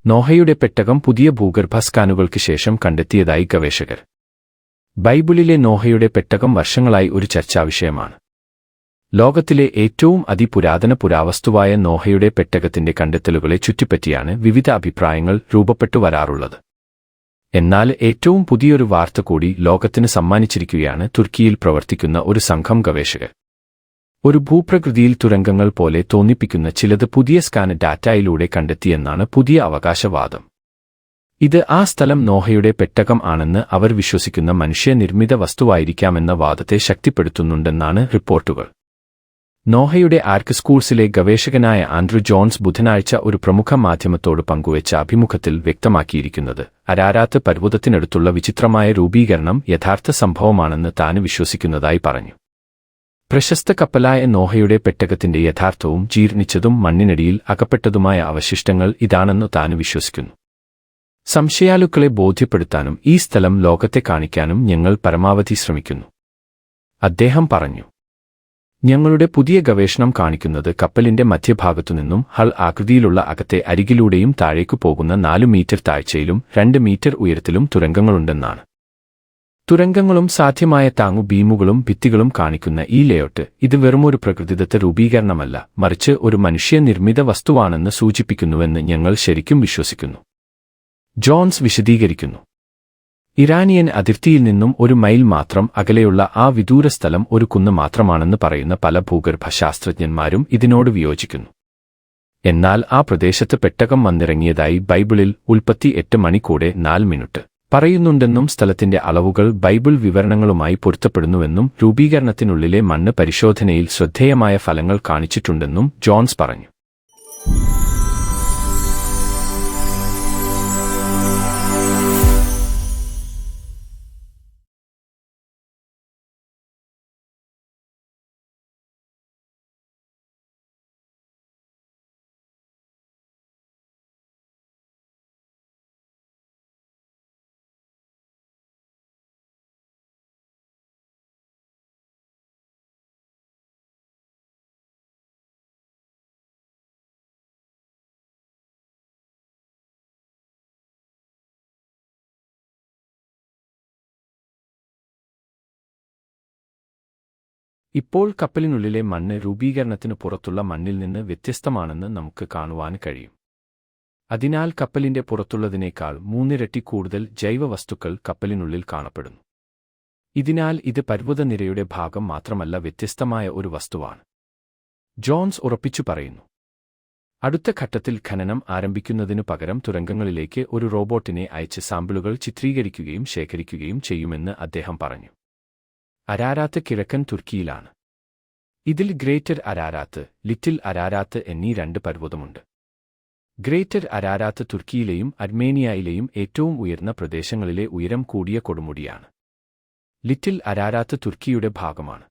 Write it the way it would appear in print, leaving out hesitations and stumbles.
നോഹയുടെ പെട്ടകം പുതിയ ഭൂഗർഭ സ്കാനുകൾക്ക് ശേഷം കണ്ടെത്തിയതായി ഗവേഷകർ. ബൈബിളിലെ നോഹയുടെ പെട്ടകം വർഷങ്ങളായി ഒരു ചർച്ചാവിഷയമാണ്. ലോകത്തിലെ ഏറ്റവും അതിപുരാതന പുരാവസ്തുവായ നോഹയുടെ പെട്ടകത്തിന്റെ കണ്ടെത്തലുകളെ ചുറ്റിപ്പറ്റിയാണ് വിവിധ അഭിപ്രായങ്ങൾ രൂപപ്പെട്ടു വരാറുള്ളത്. എന്നാൽ ഏറ്റവും പുതിയൊരു വാർത്ത കൂടി ലോകത്തിന് സമ്മാനിച്ചിരിക്കുകയാണ് തുർക്കിയിൽ പ്രവർത്തിക്കുന്ന ഒരു സംഘം ഗവേഷകർ. ഒരു ഭൂപ്രകൃതിയിൽ തുരങ്കങ്ങൾ പോലെ തോന്നിപ്പിക്കുന്ന ചിലത് പുതിയ സ്കാൻ ഡാറ്റയിലൂടെ കണ്ടെത്തിയെന്നാണ് പുതിയ അവകാശവാദം. ഇത് ആ സ്ഥലം നോഹയുടെ പെട്ടകം ആണെന്ന് അവർ വിശ്വസിക്കുന്ന മനുഷ്യനിർമ്മിത വസ്തുവായിരിക്കാമെന്ന വാദത്തെ ശക്തിപ്പെടുത്തുന്നുണ്ടെന്നാണ് റിപ്പോർട്ടുകൾ. നോഹയുടെ ആർക്ക് സ്കൂൾസിലെ ഗവേഷകനായ ആൻഡ്രു ജോൺസ് ബുധനാഴ്ച ഒരു പ്രമുഖ മാധ്യമത്തോട് പങ്കുവച്ച അഭിമുഖത്തിൽ വ്യക്തമാക്കിയിരിക്കുന്നത് അരാരാത്ത് പർവ്വതത്തിനടുത്തുള്ള വിചിത്രമായ രൂപീകരണം യഥാർത്ഥ സംഭവമാണെന്ന് താൻ വിശ്വസിക്കുന്നതായി പറഞ്ഞു. പ്രശസ്ത കപ്പലായ നോഹയുടെ പെട്ടകത്തിന്റെ യഥാർത്ഥവും ജീർണിച്ചതും മണ്ണിനടിയിൽ അകപ്പെട്ടതുമായ അവശിഷ്ടങ്ങൾ ഇതാണെന്നു താൻ വിശ്വസിക്കുന്നു. സംശയാലുക്കളെ ബോധ്യപ്പെടുത്താനും ഈ സ്ഥലം ലോകത്തെ കാണിക്കാനും ഞങ്ങൾ പരമാവധി ശ്രമിക്കുന്നു, അദ്ദേഹം പറഞ്ഞു. ഞങ്ങളുടെ പുതിയ ഗവേഷണം കാണിക്കുന്നത് കപ്പലിന്റെ മധ്യഭാഗത്തുനിന്നും ഹൾ ആകൃതിയിലുള്ള അകത്തെ അരികിലൂടെയും താഴേക്കു പോകുന്ന 4 മീറ്റർ താഴ്ചയിലും 2 മീറ്റർ ഉയരത്തിലും തുരങ്കങ്ങളുണ്ടെന്നാണ്. തുരങ്കങ്ങളും സാധ്യമായ താങ്ങു ബീമുകളും ഭിത്തികളും കാണിക്കുന്ന ഈ ലേഔട്ട് ഇത് വെറുമൊരു പ്രകൃതിദത്ത രൂപീകരണമല്ല, മറിച്ച് ഒരു മനുഷ്യനിർമ്മിത വസ്തുവാണെന്ന് സൂചിപ്പിക്കുന്നുവെന്ന് ഞങ്ങൾ ശരിക്കും വിശ്വസിക്കുന്നു, ജോൺസ് വിശദീകരിക്കുന്നു. ഇറാനിയൻ അതിർത്തിയിൽ നിന്നും 1 മൈൽ മാത്രം അകലെയുള്ള ആ വിദൂര സ്ഥലം ഒരു കുന്ന് മാത്രമാണെന്ന് പറയുന്ന പല ഭൂഗർഭ ശാസ്ത്രജ്ഞന്മാരും ഇതിനോട് വിയോജിക്കുന്നു. എന്നാൽ ആ പ്രദേശത്ത് പെട്ടകം വന്നിറങ്ങിയതായി ബൈബിളിൽ ഉൽപ്പത്തി 8 മണിക്കൂടെ 4 മിനിറ്റ് പറയുന്നുണ്ടെന്നും സ്ഥലത്തിന്റെ അളവുകൾ ബൈബിൾ വിവരണങ്ങളുമായി പൊരുത്തപ്പെടുന്നുവെന്നും രൂപീകരണത്തിനുള്ളിലെ മണ്ണ് പരിശോധനയിൽ ശ്രദ്ധേയമായ ഫലങ്ങൾ കാണിച്ചിട്ടുണ്ടെന്നും ജോൺസ് പറഞ്ഞു. ഇപ്പോൾ കപ്പലിനുള്ളിലെ മണ്ണ് രൂപീകരണത്തിന് പുറത്തുള്ള മണ്ണിൽ നിന്ന് വ്യത്യസ്തമാണെന്ന് നമുക്ക് കാണുവാൻ കഴിയും. അതിനാൽ കപ്പലിന്റെ പുറത്തുള്ളതിനേക്കാൾ 3 ഇരട്ടി കൂടുതൽ ജൈവവസ്തുക്കൾ കപ്പലിനുള്ളിൽ കാണപ്പെടുന്നു. ഇതിനാൽ ഇത് പർവ്വതനിരയുടെ ഭാഗം മാത്രമല്ല, വ്യത്യസ്തമായ ഒരു വസ്തുവാണ്, ജോൺസ് ഉറപ്പിച്ചു പറയുന്നു. അടുത്ത ഘട്ടത്തിൽ ഖനനം ആരംഭിക്കുന്നതിനു പകരം തുരങ്കങ്ങളിലേക്ക് ഒരു റോബോട്ടിനെ അയച്ച് സാമ്പിളുകൾ ചിത്രീകരിക്കുകയും ശേഖരിക്കുകയും ചെയ്യുമെന്ന് അദ്ദേഹം പറഞ്ഞു. അരാരാത്ത് കിഴക്കൻ തുർക്കിയിലാണ്. ഇതിൽ ഗ്രേറ്റർ അരാരാത്ത്, ലിറ്റിൽ അരാരാത്ത് എന്നീ 2 പർവ്വതമുണ്ട്. ഗ്രേറ്റർ അരാരാത്ത് തുർക്കിയിലെയും അർമേനിയയിലെയും ഏറ്റവും ഉയർന്ന പ്രദേശങ്ങളിലെ ഉയരം കൂടിയ കൊടുമുടിയാണ്. ലിറ്റിൽ അരാരാത്ത് തുർക്കിയുടെ ഭാഗമാണ്.